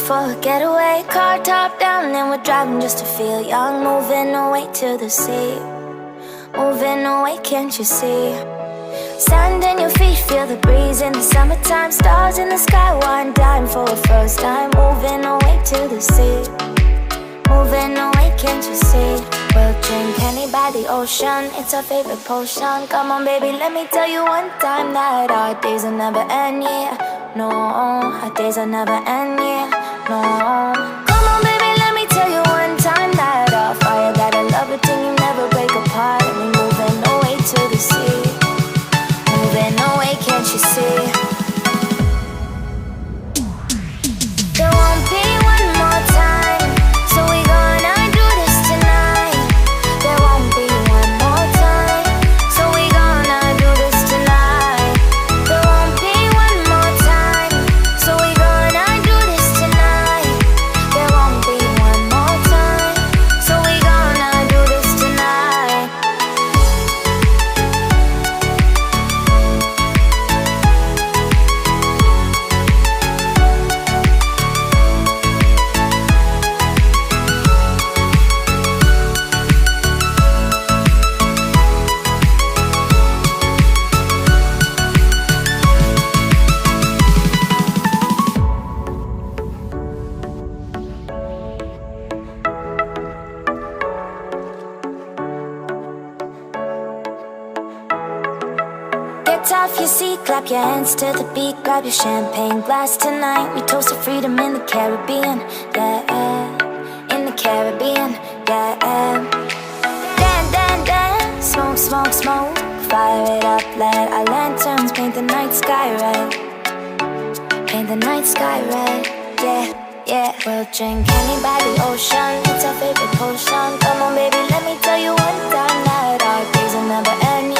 for a getaway, car top down and we're driving just to feel young. Moving away to the sea, moving away, can't you see? Sand in your feet, feel the breeze in the summertime. Stars in the sky, one dime for a first time. Moving away to the sea, moving away, can't you see? We'll drink honey by the ocean, it's our favorite potion. Come on baby, let me tell you one time that our days will never end, yeah. No, our days will never end, yeah. No. Come on baby, let me tell you one time that our fire got a love it till you never break apart. And we moving away to the sea, moving away, can't you see? There won't be one more time, so we gonna do this tonight. There won't be one more time, so we gonna do this tonight. There won't be one more time, so we gonna do this tonight. There won't be one more time, so we gonna do this tonight. Get off your seat, clap your hands to the beat. Grab your champagne glass tonight. We toast to freedom in the Caribbean, yeah. In the Caribbean, yeah. Dan, dan, dan, smoke, smoke, smoke. Fire it up, let our lanterns paint the night sky red. Paint the night sky red, yeah, yeah. We'll drink honey by the ocean, it's our favorite potion. Come on baby, let me tell you one time that our days will never end,